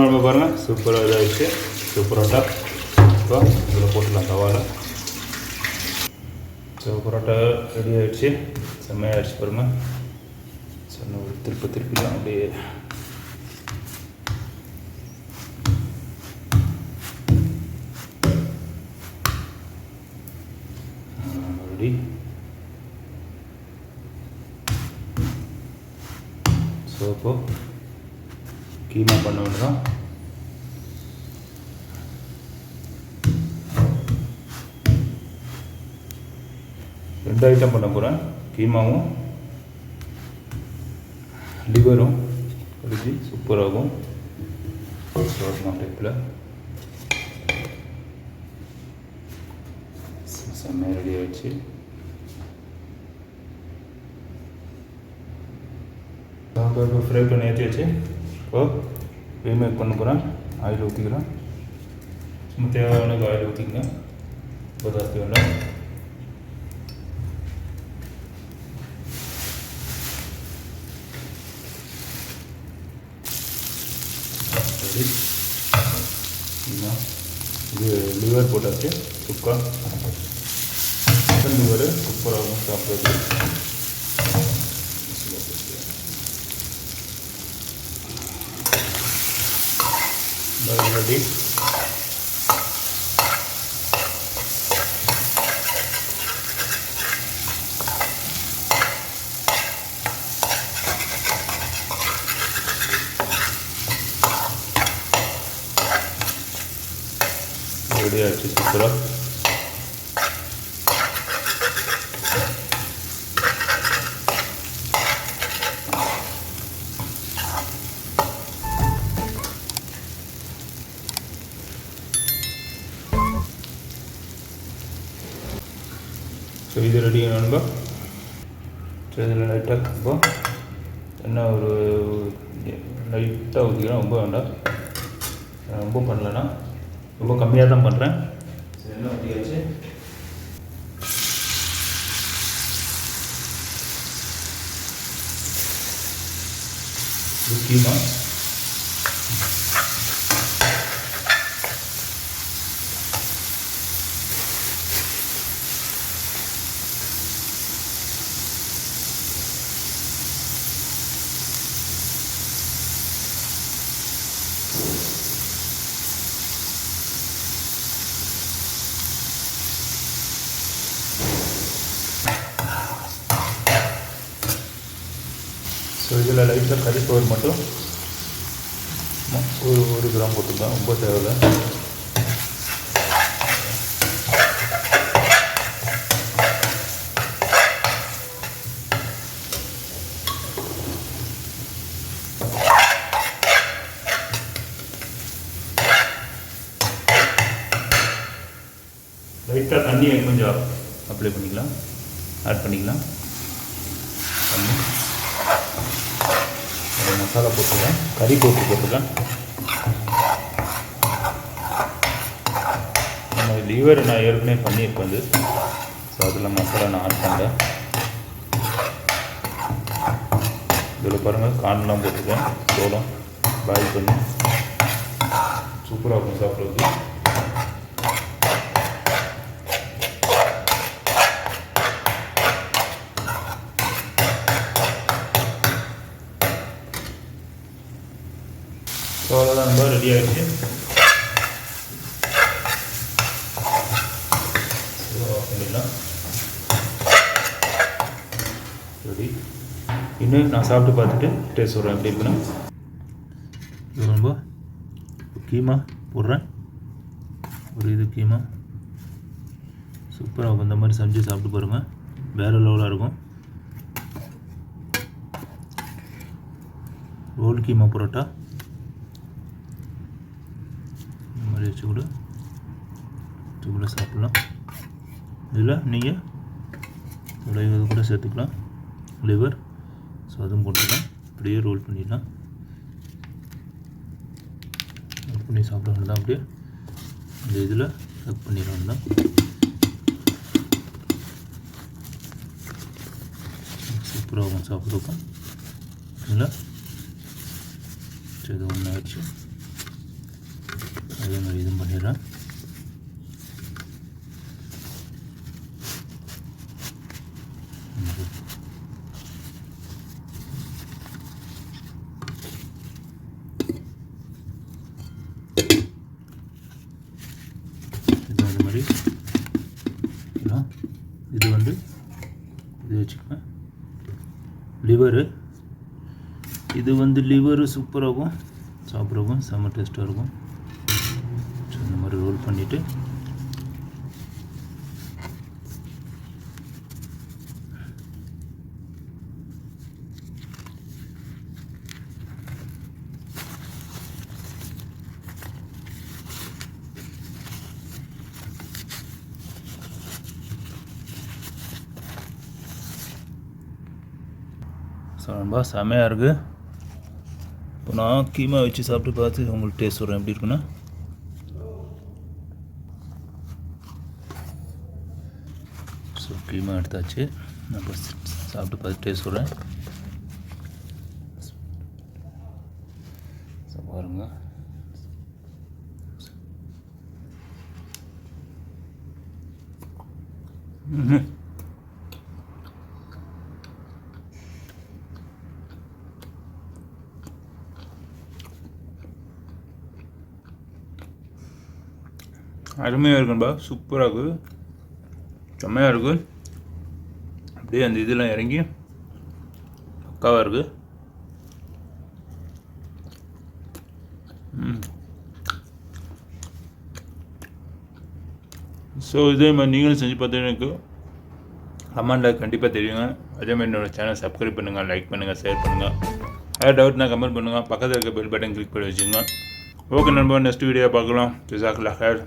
நம்ம பாருங்கள் சூப்பராக இதாகிடுச்சு. பரோட்டா இப்போ இதில் போட்டுடலாம் தவாவில். பரோட்டா ரெடி ஆகிடுச்சு. செம்மையாகிடுச்சு பாருங்கள். சொன்ன ஒரு திருப்பிலாம் அப்படியே ரெடி. இப்போ கீமா பண்ண வேண்டியதான். ரெண்டு ஐட்டம் பண்ண போகிறேன். கீமாவும் லிவரும் கடிச்சு சூப்பராகும். டைப்பில் செம்மையாக ரெடி ஆகிடுச்சு. இப்போ ஃப்ரை பண்ணி ஏற்றியாச்சு. இப்போ ரீமேக் பண்ண போகிறேன். ஆயில் ஊற்றிக்கிறேன். சும்மா தேவையான ஆயில் ஊற்றிக்கங்க. இப்போ ஜாஸ்தி வேண்டாம். இது லிவர் போட்டாச்சு. சுக்கா சிக்கன் லிவர் சூப்பராகும் சாப்பிட்றது. ரெடி. ரெடி ஆச்சு சூப்பராக. ஸோ இது ரெடி ஆனப்போ இதில் லைட்டாக இப்போ என்ன ஒரு லைட்டாக ஊற்றிக்கலாம். ரொம்ப வேண்டாம், ரொம்ப பண்ணலன்னா ரொம்ப கம்மியாக தான் பண்ணுறேன். சரி என்ன ஊற்றியாச்சு. கீமா ஸோ இதில் லைட்டாக கறிப்பவர் மட்டும் ஒரு கிராம் போட்டுக்கலாம். ரொம்ப தேவையில்லை. லைட்டாக தண்ணியை கொஞ்சம் அப்ளை பண்ணிக்கலாம், ஆட் பண்ணிக்கலாம். தண்ணி மசாலா போட்டுருக்கேன், கறி போட்டுருக்கேன். நம்ம லிவர் நான் ஏற்கனவே பண்ணியிருப்பேன். ஸோ அதில் மசாலா நான் ஆட் பண்ணுறேன். இதில் பாருங்கள் கார்ன்லாம் போட்டிருக்கேன். சோளம் பாயில் பண்ணி சூப்பராக இருக்கும் சாப்பிட்றது. ஸோ அவ்வளோதான், நம்ம ரெடி ஆகிடுச்சு. பண்ணிடலாம். ரெடி. இன்னும் நான் சாப்பிட்டு பார்த்துட்டு டேஸ்ட் சொல்கிறேன் எப்படி இருக்குன்னு. இது ரொம்ப கீமா போடுறேன். ஒரு இது கீமா சூப்பராக இந்த மாதிரி செஞ்சு சாப்பிட்டு பாருங்கள். வேறு லெவலாக இருக்கும். ரோல் கீமா பரோட்டா இந்த மாதிரி வச்சு கூட சாப்பிட்லாம். இதில் நீங்கள் இது கூட சேர்த்துக்கலாம், லிவர். ஸோ அதுவும் போட்டுக்கலாம். அப்படியே ரோல் பண்ணிடலாம். ரோல் பண்ணி சாப்பிட வேண்டாம். அப்படியே இந்த இதில் கட் பண்ணிட வேண்டாம். சூப்பராக சாப்பிட்ருக்கோம். இல்லை சரி, இது ஒன்று ஆயிடுச்சு. அதே மாதிரி இதுவும் பண்ணிடுறேன். அது மாதிரி இது வந்து இது வச்சுக்கோங்க. லிவரு, இது வந்து லிவரு சூப்பராகவும் சாப்பிட்றவும் செம்ம டேஸ்ட்டாக இருக்கும். ஸோ இந்த மாதிரி ரோல் பண்ணிவிட்டு ஸோ ரொம்ப செமையாக இருக்குது. இப்போ நான் கீமா வச்சு சாப்பிட்டு பார்த்து உங்களுக்கு டேஸ்ட் சொல்கிறேன் எப்படி இருக்குன்னா. ஸோ கீமா எடுத்தாச்சு, நான் இப்போ சாப்பிட்டு பார்த்து டேஸ்ட் சொல்கிறேன். ஸோ பாருங்கள், அருமையாக இருக்குன்பா, சூப்பராக இருக்குது, செம்மையாக இருக்குது. அப்படியே அந்த இதெல்லாம் இறங்கி பக்காவாக இருக்குது. ஸோ இதே மாதிரி நீங்களும் செஞ்சு பார்த்து எனக்கு கமெண்டில் கண்டிப்பாக தெரியுங்க. அதேமாதிரி என்னோடய சேனல் சப்ஸ்கிரைப் பண்ணுங்கள், லைக் பண்ணுங்கள், ஷேர் பண்ணுங்கள். ஏதாவது டவுட்னா கமெண்ட் பண்ணுங்கள். பக்கத்தில் இருக்க பெல் பட்டன் கிளிக் பண்ணி வச்சுங்க. ஓகே நண்பா, நெக்ஸ்ட் வீடியோ பார்க்கலாம். ஜஸாக்கல்லாஹ் ஹைர்.